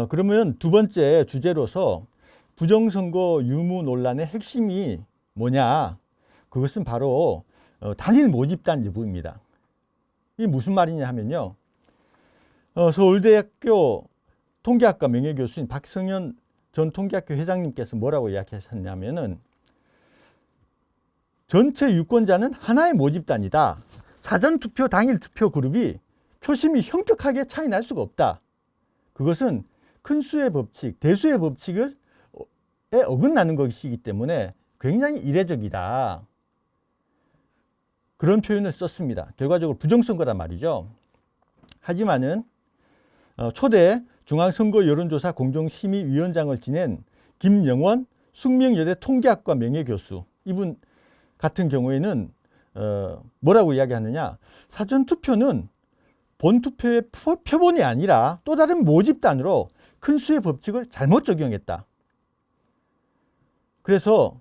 그러면 두 번째 주제로서 부정선거 유무 논란의 핵심이 뭐냐? 그것은 바로 단일 모집단 여부입니다. 이게 무슨 말이냐 하면요. 서울대학교 통계학과 명예교수인 박성현 전 통계학교 회장님께서 뭐라고 이야기하셨냐면은 전체 유권자는 하나의 모집단이다. 사전투표 당일 투표 그룹이 표심이 현격하게 차이 날 수가 없다. 그것은 큰 수의 법칙, 대수의 법칙에 어긋나는 것이기 때문에 굉장히 이례적이다. 그런 표현을 썼습니다. 결과적으로 부정선거란 말이죠. 하지만은 초대 중앙선거 여론조사 공정심의위원장을 지낸 김영원 숙명여대 통계학과 명예교수, 이분 같은 경우에는 뭐라고 이야기하느냐, 사전투표는 본투표의 표본이 아니라 또 다른 모집단으로 큰 수의 법칙을 잘못 적용했다. 그래서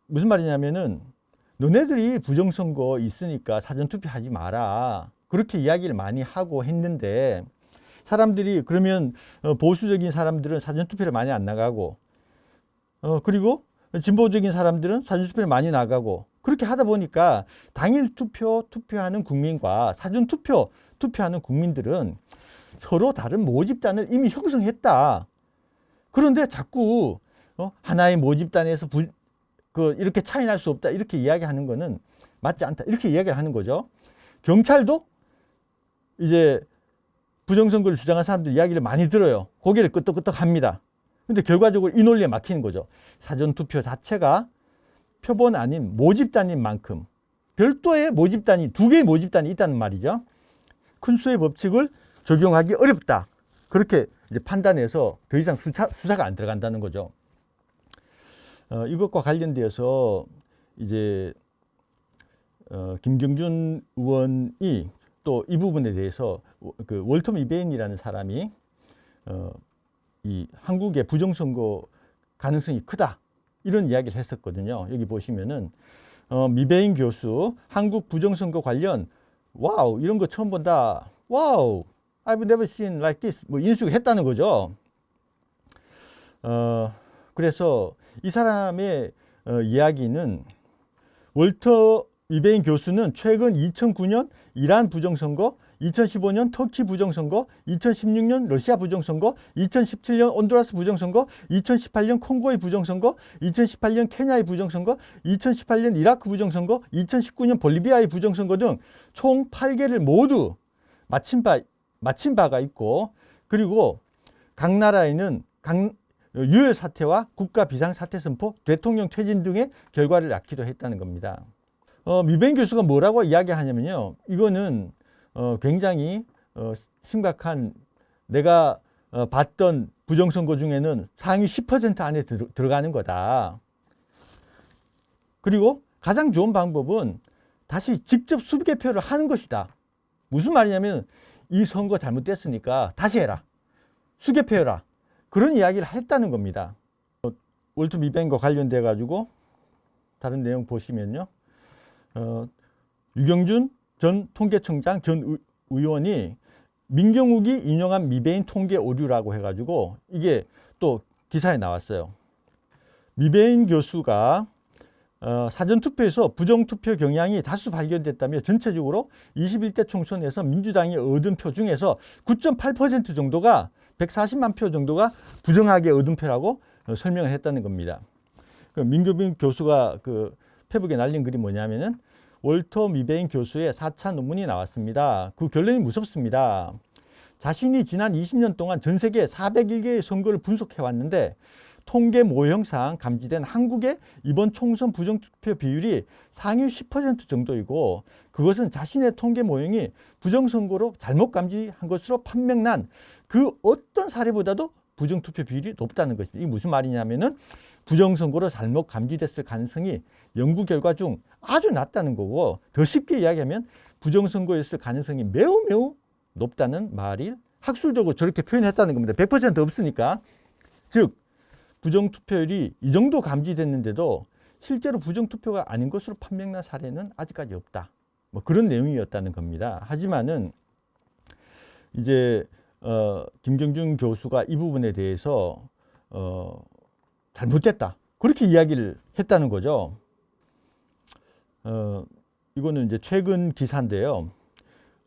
무슨 말이냐면은 너네들이 부정선거 있으니까 사전투표 하지 마라, 그렇게 이야기를 많이 하고 했는데, 사람들이 그러면 보수적인 사람들은 사전투표를 많이 안 나가고, 그리고 진보적인 사람들은 사전투표를 많이 나가고, 그렇게 하다 보니까 당일 투표하는 국민과 사전투표 투표하는 국민들은 서로 다른 모집단을 이미 형성했다. 그런데 자꾸 하나의 모집단에서 이렇게 차이 날 수 없다, 이렇게 이야기하는 거는 맞지 않다, 이렇게 이야기를 하는 거죠. 경찰도 이제 부정선거를 주장한 사람들 이야기를 많이 들어요. 고개를 끄덕끄덕 합니다. 근데 결과적으로 이 논리에 막히는 거죠. 사전투표 자체가 표본 아닌 모집단인 만큼 별도의 모집단이, 두 개의 모집단이 있다는 말이죠. 큰 수의 법칙을 적용하기 어렵다. 그렇게 이제 판단해서 더 이상 수사가 안 들어간다는 거죠. 이것과 관련되어서 이제 김경준 의원이 또 이 부분에 대해서 그 월터 미베인이라는 사람이 이 한국의 부정선거 가능성이 크다, 이런 이야기를 했었거든요. 여기 보시면은 미베인 교수 한국 부정선거 관련 와우 이런 거 처음 본다. 와우 I've never seen like this 뭐 인식을 했다는 거죠. 그래서 이 사람의 이야기는 월터 미베인 교수는 최근 2009년 이란 부정선거, 2015년 터키 부정선거, 2016년 러시아 부정선거, 2017년 온두라스 부정선거, 2018년 콩고의 부정선거, 2018년 케냐의 부정선거, 2018년 이라크 부정선거, 2019년 볼리비아의 부정선거 등 총 8개를 모두 마친 바가 있고, 그리고 각 나라에는 유혈 사태와 국가 비상사태 선포, 대통령 퇴진 등의 결과를 낳기도 했다는 겁니다. 미베인 교수가 뭐라고 이야기하냐면요, 이거는 굉장히 심각한, 내가 봤던 부정선거 중에는 상위 10% 안에 들어가는 거다. 그리고 가장 좋은 방법은 다시 직접 수개표를 하는 것이다. 무슨 말이냐면 이 선거 잘못됐으니까 다시 해라, 수개표해라, 그런 이야기를 했다는 겁니다. 월터 미베인과 관련돼 가지고 다른 내용 보시면요, 유경준 전 통계청장 전 의원이 민경욱이 인용한 미베인 통계 오류라고 해가지고 이게 또 기사에 나왔어요. 미베인 교수가 사전투표에서 부정투표 경향이 다수 발견됐다며 전체적으로 21대 총선에서 민주당이 얻은 표 중에서 9.8% 정도가 140만 표 정도가 부정하게 얻은 표라고 설명을 했다는 겁니다. 민경욱 교수가 그 페북에 날린 글이 뭐냐면은 월터 미베인 교수의 4차 논문이 나왔습니다. 그 결론이 무섭습니다. 자신이 지난 20년 동안 전 세계 401개의 선거를 분석해 왔는데 통계 모형상 감지된 한국의 이번 총선 부정투표 비율이 상위 10% 정도이고, 그것은 자신의 통계 모형이 부정선거로 잘못 감지한 것으로 판명난 그 어떤 사례보다도 부정투표 비율이 높다는 것입니다. 이게 무슨 말이냐면은 부정선거로 잘못 감지됐을 가능성이 연구 결과 중 아주 낮다는 거고, 더 쉽게 이야기하면 부정선거였을 가능성이 매우 매우 높다는 말이 학술적으로 저렇게 표현했다는 겁니다. 100% 없으니까. 즉 부정투표율이 이 정도 감지됐는데도 실제로 부정투표가 아닌 것으로 판명난 사례는 아직까지 없다. 뭐 그런 내용이었다는 겁니다. 하지만은 이제 김경준 교수가 이 부분에 대해서 잘못됐다. 그렇게 이야기를 했다는 거죠. 이거는 이제 최근 기사인데요.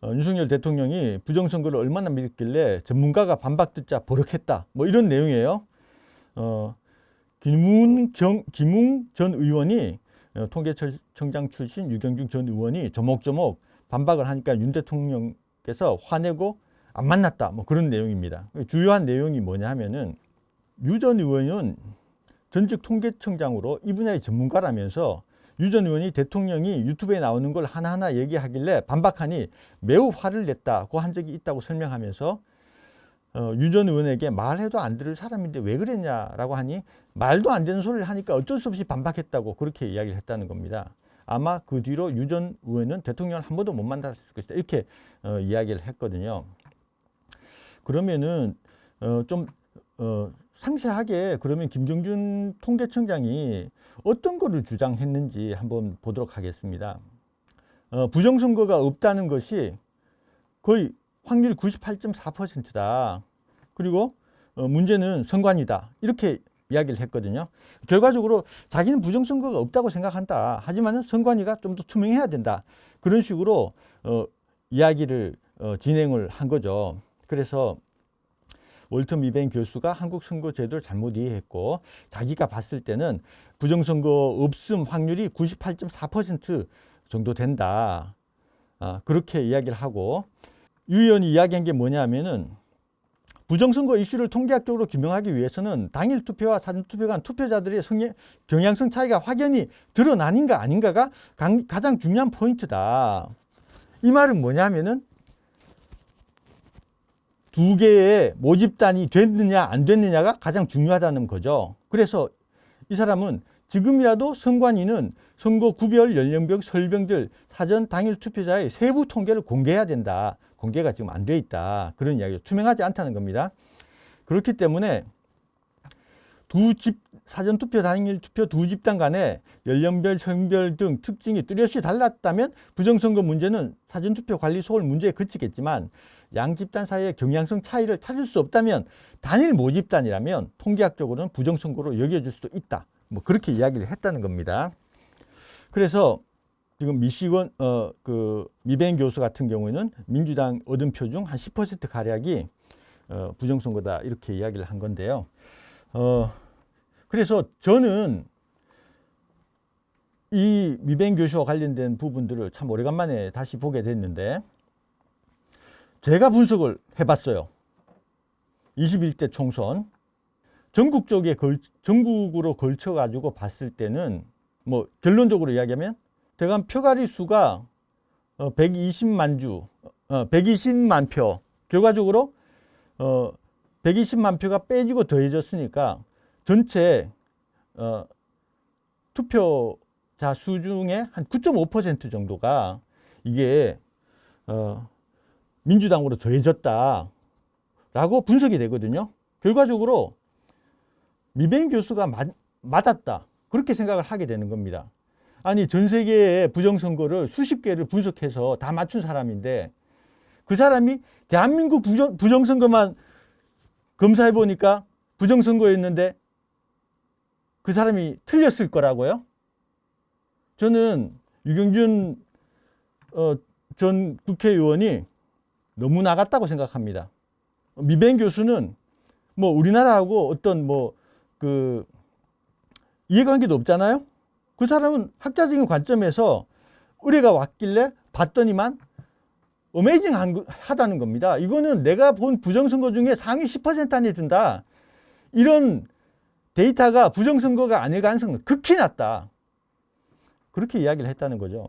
윤석열 대통령이 부정선거를 얼마나 믿었길래 전문가가 반박 듣자 버럭했다. 뭐 이런 내용이에요. 김웅 전 의원이 통계청장 출신 유경준 전 의원이 조목조목 반박을 하니까 윤 대통령께서 화내고 안 만났다. 뭐 그런 내용입니다. 주요한 내용이 뭐냐 하면은 유 전 의원은 전직 통계청장으로 이 분야의 전문가라면서 유 전 의원이 대통령이 유튜브에 나오는 걸 하나하나 얘기하길래 반박하니 매우 화를 냈다고 한 적이 있다고 설명하면서 유 전 의원에게 말해도 안 들을 사람인데 왜 그랬냐라고 하니 말도 안 되는 소리를 하니까 어쩔 수 없이 반박했다고 그렇게 이야기를 했다는 겁니다. 아마 그 뒤로 유 전 의원은 대통령을 한 번도 못 만났을 것이다. 이렇게 이야기를 했거든요. 그러면은 좀 상세하게 그러면 김경준 통계청장이 어떤 거를 주장했는지 한번 보도록 하겠습니다. 부정선거가 없다는 것이 거의 확률 98.4%다. 그리고 문제는 선관위다. 이렇게 이야기를 했거든요. 결과적으로 자기는 부정선거가 없다고 생각한다. 하지만 선관위가 좀 더 투명해야 된다. 그런 식으로 이야기를 진행을 한 거죠. 그래서 월터 미베인 교수가 한국 선거 제도를 잘못 이해했고 자기가 봤을 때는 부정선거 없음 확률이 98.4% 정도 된다. 그렇게 이야기를 하고 유 의원이 이야기한 게 뭐냐면은 부정선거 이슈를 통계학적으로 규명하기 위해서는 당일 투표와 사전투표 간 투표자들의 경향성 차이가 확연히 드러나는가 아닌가가 가장 중요한 포인트다. 이 말은 뭐냐면은 두 개의 모집단이 됐느냐 안 됐느냐가 가장 중요하다는 거죠. 그래서 이 사람은 지금이라도 선관위는 선거 구별, 연령별, 설병들, 사전 당일 투표자의 세부 통계를 공개해야 된다. 공개가 지금 안 돼 있다. 그런 이야기죠. 투명하지 않다는 겁니다. 그렇기 때문에 사전투표, 당일투표 두 집단 간에 연령별, 성별 등 특징이 뚜렷이 달랐다면 부정선거 문제는 사전투표 관리 소홀 문제에 그치겠지만 양 집단 사이의 경향성 차이를 찾을 수 없다면 단일 모집단이라면 통계학적으로는 부정선거로 여겨질 수도 있다. 뭐 그렇게 이야기를 했다는 겁니다. 그래서 지금 미시건 미베인 교수 같은 경우에는 민주당 얻은 표 중 한 10% 가량이 부정선거다 이렇게 이야기를 한 건데요. 그래서 저는 이 미베인 교수와 관련된 부분들을 참 오래간만에 다시 보게 됐는데 제가 분석을 해봤어요. 21대 총선 전국으로 걸쳐 가지고 봤을 때는 뭐 결론적으로 이야기하면 대강 표가리 수가 120만 표 결과적으로 120만 표가 빼지고 더해졌으니까 전체 투표자 수 중에 한 9.5% 정도가 이게 민주당으로 더해졌다라고 분석이 되거든요. 결과적으로 미베인 교수가 맞았다. 그렇게 생각을 하게 되는 겁니다. 아니 전 세계의 부정선거를 수십 개를 분석해서 다 맞춘 사람인데 그 사람이 대한민국 부정선거만 검사해 보니까 부정선거였는데 그 사람이 틀렸을 거라고요? 저는 유경준 전 국회의원이 너무 나갔다고 생각합니다. 미베인 교수는 뭐 우리나라하고 어떤 이해관계도 없잖아요. 그 사람은 학자적인 관점에서 의뢰가 왔길래 봤더니만 어메이징하다는 겁니다. 이거는 내가 본 부정선거 중에 상위 10% 안에 든다. 이런 데이터가 부정선거가 아닐 가능성은 극히 낮다. 그렇게 이야기를 했다는 거죠.